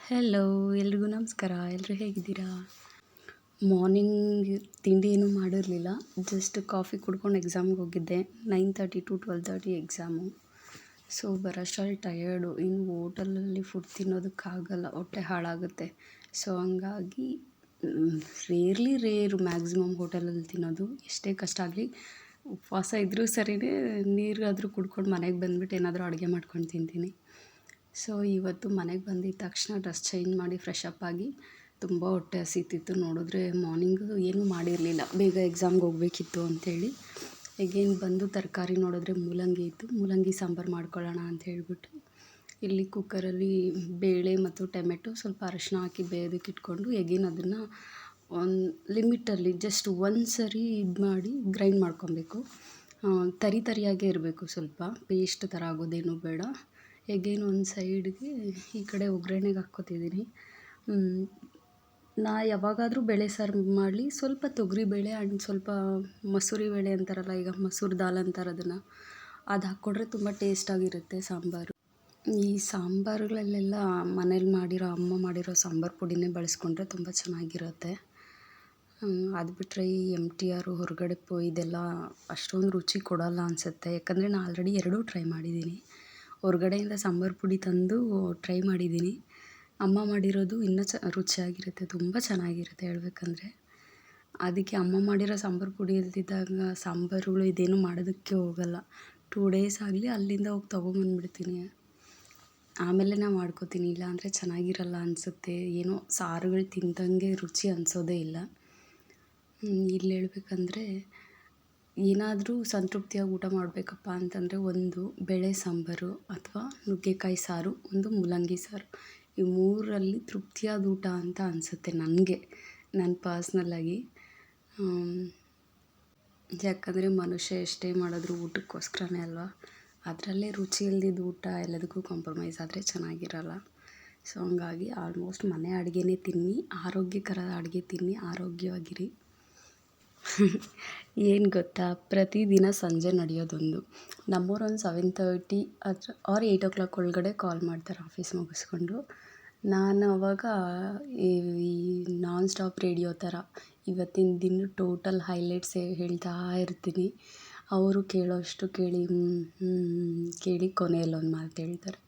Hello, ಎಲ್ರಿಗೂ ನಮಸ್ಕಾರ. ಎಲ್ಲರೂ ಹೇಗಿದ್ದೀರಾ? ಮಾರ್ನಿಂಗ್ ತಿಂಡಿ ಏನೂ ಮಾಡಿರಲಿಲ್ಲ. ಜಸ್ಟ್ ಕಾಫಿ ಕುಡ್ಕೊಂಡು ಎಕ್ಸಾಮ್ಗೆ ಹೋಗಿದ್ದೆ. 9:30 to 12:30 ಎಕ್ಸಾಮು. ಸೊ ಬರೋಷ್ಟರಲ್ಲಿ ಟಯರ್ಡು. ಇನ್ನು ಹೋಟೆಲಲ್ಲಿ ಫುಡ್ ತಿನ್ನೋದಕ್ಕಾಗಲ್ಲ, ಹೊಟ್ಟೆ ಹಾಳಾಗುತ್ತೆ. ಸೊ ಹಂಗಾಗಿ ರೇರು ಮ್ಯಾಕ್ಸಿಮಮ್ ಹೋಟೆಲಲ್ಲಿ ತಿನ್ನೋದು. ಎಷ್ಟೇ ಕಷ್ಟ ಆಗಲಿ, ಉಪವಾಸ ಇದ್ದರೂ ಸರಿಯೇ ನೀರಾದರೂ ಕುಡ್ಕೊಂಡು ಮನೆಗೆ ಬಂದುಬಿಟ್ಟು ಏನಾದರೂ ಅಡುಗೆ ಮಾಡ್ಕೊಂಡು ತಿಂತೀನಿ. ಸೊ ಇವತ್ತು ಮನೆಗೆ ಬಂದಿದ್ದ ತಕ್ಷಣ ಡ್ರೆಸ್ ಚೇಂಜ್ ಮಾಡಿ ಫ್ರೆಶ್ ಅಪ್ ಆಗಿ ತುಂಬ ಹೊಟ್ಟೆ ಹಸಿತಿತ್ತು. ನೋಡಿದ್ರೆ ಮಾರ್ನಿಂಗು ಏನೂ ಮಾಡಿರಲಿಲ್ಲ, ಬೇಗ ಎಕ್ಸಾಮ್ಗೆ ಹೋಗಬೇಕಿತ್ತು ಅಂಥೇಳಿ. ಎಗೇನ್ ಬಂದು ತರಕಾರಿ ನೋಡಿದ್ರೆ ಮೂಲಂಗಿ ಇತ್ತು. ಮೂಲಂಗಿ ಸಾಂಬಾರು ಮಾಡ್ಕೊಳ್ಳೋಣ ಅಂತ ಹೇಳ್ಬಿಟ್ಟು ಇಲ್ಲಿ ಕುಕ್ಕರಲ್ಲಿ ಬೇಳೆ ಮತ್ತು ಟೊಮೆಟೊ ಸ್ವಲ್ಪ ಅರಶಿನ ಹಾಕಿ ಬೇಯೋದಕ್ಕೆ ಇಟ್ಕೊಂಡು ಎಗೇನ್ ಅದನ್ನು ಒಂದು ಲಿಮಿಟಲ್ಲಿ ಜಸ್ಟ್ ಒಂದು ಸರಿ ಇದು ಮಾಡಿ ಗ್ರೈಂಡ್ ಮಾಡ್ಕೊಬೇಕು. ತರಿಯಾಗೇ ಇರಬೇಕು, ಸ್ವಲ್ಪ ಪೇಸ್ಟ್ ಥರ ಆಗೋದೇನು ಬೇಡ. ಎಗೇನ್ ಒಂದು ಸೈಡ್ಗೆ ಈ ಕಡೆ ಒಗ್ಗರಣೆಗೆ ಹಾಕ್ಕೊತಿದ್ದೀನಿ. ನಾ ಯಾವಾಗಾದರೂ ಬೇಳೆ ಸಾರು ಮಾಡಲಿ ಸ್ವಲ್ಪ ತೊಗರಿಬೇಳೆ ಆ್ಯಂಡ್ ಸ್ವಲ್ಪ ಮಸೂರಿ ಬೇಳೆ ಅಂತಾರಲ್ಲ, ಈಗ ಮಸೂರು ದಾಲ್ ಅಂತಾರೆ ಅದನ್ನು, ಅದು ಹಾಕ್ಕೊಂಡ್ರೆ ತುಂಬ ಟೇಸ್ಟಾಗಿರುತ್ತೆ ಸಾಂಬಾರು. ಈ ಸಾಂಬಾರುಗಳಲ್ಲೆಲ್ಲ ಮನೇಲಿ ಮಾಡಿರೋ ಅಮ್ಮ ಮಾಡಿರೋ ಸಾಂಬಾರು ಪುಡಿನೇ ಬಳಸ್ಕೊಂಡ್ರೆ ತುಂಬ ಚೆನ್ನಾಗಿರುತ್ತೆ. ಅದು ಬಿಟ್ಟರೆ ಈ MTR ಹೊರಗಡೆ ಇದೆಲ್ಲ ಅಷ್ಟೊಂದು ರುಚಿ ಕೊಡೋಲ್ಲ ಅನಿಸುತ್ತೆ. ಯಾಕಂದರೆ ನಾನು ಆಲ್ರೆಡಿ ಎರಡೂ ಟ್ರೈ ಮಾಡಿದ್ದೀನಿ. ಹೊರಗಡೆಯಿಂದ ಸಾಂಬಾರು ಪುಡಿ ತಂದು ಟ್ರೈ ಮಾಡಿದ್ದೀನಿ. ಅಮ್ಮ ಮಾಡಿರೋದು ಇನ್ನೂ ರುಚಿಯಾಗಿರುತ್ತೆ, ತುಂಬ ಚೆನ್ನಾಗಿರುತ್ತೆ ಹೇಳ್ಬೇಕಂದ್ರೆ. ಅದಕ್ಕೆ ಅಮ್ಮ ಮಾಡಿರೋ ಸಾಂಬಾರು ಪುಡಿ ಇಲ್ದಿದ್ದಾಗ ಸಾಂಬಾರುಗಳು ಇದೇನು ಮಾಡೋದಕ್ಕೆ ಹೋಗಲ್ಲ. 2 days ಆಗಲಿ ಅಲ್ಲಿಂದ ಹೋಗಿ ತೊಗೊಂಬಂದ್ಬಿಡ್ತೀನಿ. ಆಮೇಲೆ ನಾನು ಮಾಡ್ಕೋತೀನಿ, ಇಲ್ಲಾಂದರೆ ಚೆನ್ನಾಗಿರಲ್ಲ ಅನಿಸುತ್ತೆ. ಏನೋ ಸಾರುಗಳು ತಿಂದಂಗೆ ರುಚಿ ಅನಿಸೋದೇ ಇಲ್ಲ. ಇಲ್ಲಿ ಹೇಳ್ಬೇಕಂದ್ರೆ ಏನಾದರೂ ಸಂತೃಪ್ತಿಯಾಗಿ ಊಟ ಮಾಡಬೇಕಪ್ಪ ಅಂತಂದರೆ ಒಂದು ಬೇಳೆ ಸಾಂಬಾರು ಅಥವಾ ನುಗ್ಗೆಕಾಯಿ ಸಾರು, ಒಂದು ಮೂಲಂಗಿ ಸಾರು. ಈ ಮೂರರಲ್ಲಿ ತೃಪ್ತಿಯಾದ ಊಟ ಅಂತ ಅನಿಸುತ್ತೆ ನನಗೆ, ನನ್ನ ಪರ್ಸ್ನಲ್ಲಾಗಿ. ಯಾಕಂದರೆ ಮನುಷ್ಯ ಎಷ್ಟೇ ಮಾಡಿದ್ರೂ ಊಟಕ್ಕೋಸ್ಕರನೇ ಅಲ್ವಾ. ಅದರಲ್ಲೇ ರುಚಿ ಇಲ್ದಿದ್ದ ಊಟ ಎಲ್ಲದಕ್ಕೂ ಕಾಂಪ್ರಮೈಸ್ ಆದರೆ ಚೆನ್ನಾಗಿರಲ್ಲ. ಸೊ ಹಂಗಾಗಿ ಆಲ್ಮೋಸ್ಟ್ ಮನೆ ಅಡುಗೆನೇ ತಿನ್ನಿ, ಆರೋಗ್ಯಕರ ಅಡುಗೆ ತಿನ್ನಿ, ಆರೋಗ್ಯವಾಗಿರಿ. ಏನು ಗೊತ್ತಾ, ಪ್ರತಿದಿನ ಸಂಜೆ ನಡೆಯೋದೊಂದು. ನಮ್ಮೂರು ಒಂದು 7:30 ಆರ್ 8 o'clock ಒಳಗಡೆ ಕಾಲ್ ಮಾಡ್ತಾರೆ ಆಫೀಸ್ ಮುಗಿಸ್ಕೊಂಡು. ನಾನು ಅವಾಗ ಈ ನಾನ್ ಸ್ಟಾಪ್ ರೇಡಿಯೋ ಥರ ಇವತ್ತಿನ ದಿನ ಟೋಟಲ್ ಹೈಲೈಟ್ಸ್ ಹೇಳ್ತಾ ಇರ್ತೀನಿ. ಅವರು ಕೇಳೋಷ್ಟು ಕೇಳಿ ಕೇಳಿ ಕೊನೆಯಲ್ಲೊಂದು ಮಾತು ಹೇಳ್ತಾರೆ,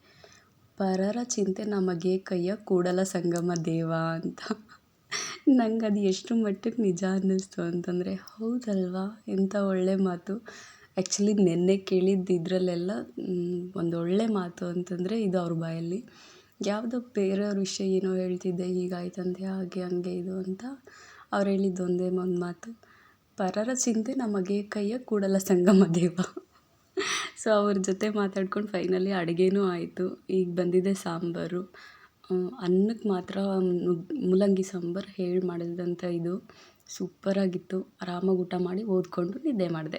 ಪರರ ಚಿಂತೆ ನಮಗೆ ಕೈಯ ಕೂಡಲ ಸಂಗಮ ದೇವ ಅಂತ. ನಂಗೆ ಅದು ಎಷ್ಟು ಮಟ್ಟಕ್ಕೆ ನಿಜ ಅನ್ನಿಸ್ತು ಅಂತಂದರೆ, ಹೌದಲ್ವಾ, ಎಂಥ ಒಳ್ಳೆ ಮಾತು. ಆ್ಯಕ್ಚುಲಿ ನೆನ್ನೆ ಕೇಳಿದ್ದು ಇದರಲ್ಲೆಲ್ಲ ಒಂದೊಳ್ಳೆ ಮಾತು ಅಂತಂದರೆ ಇದು ಅವ್ರ ಬಾಯಲ್ಲಿ. ಯಾವುದೋ ಬೇರೆಯವ್ರ ವಿಷಯ ಏನೋ ಹೇಳ್ತಿದ್ದೆ, ಹೀಗಾಯ್ತಂತೆ, ಹಾಗೆ ಹಂಗೆ ಇದು ಅಂತ. ಅವ್ರು ಹೇಳಿದ್ದು ಒಂದೇ ಒಂದು ಮಾತು, ಪರರ ಚಿಂತೆ ನಮಗೆ ಕೈಯ ಕೂಡಲ ಸಂಗಮ ದೇವ. ಸೊ ಅವ್ರ ಜೊತೆ ಮಾತಾಡ್ಕೊಂಡು ಫೈನಲಿ ಅಡುಗೆನೂ ಆಯಿತು. ಈಗ ಬಂದಿದೆ ಸಾಂಬಾರು. ಅನ್ನಕ್ಕೆ ಮಾತ್ರ ಮೂಲಂಗಿ ಸಾಂಬಾರು ಮಾಡಿದಂಥ ಇದು ಸೂಪರಾಗಿತ್ತು. ಆರಾಮಾಗಿ ಊಟ ಮಾಡಿ ಓದ್ಕೊಂಡು ನಿದ್ದೆ ಮಾಡಿದೆ.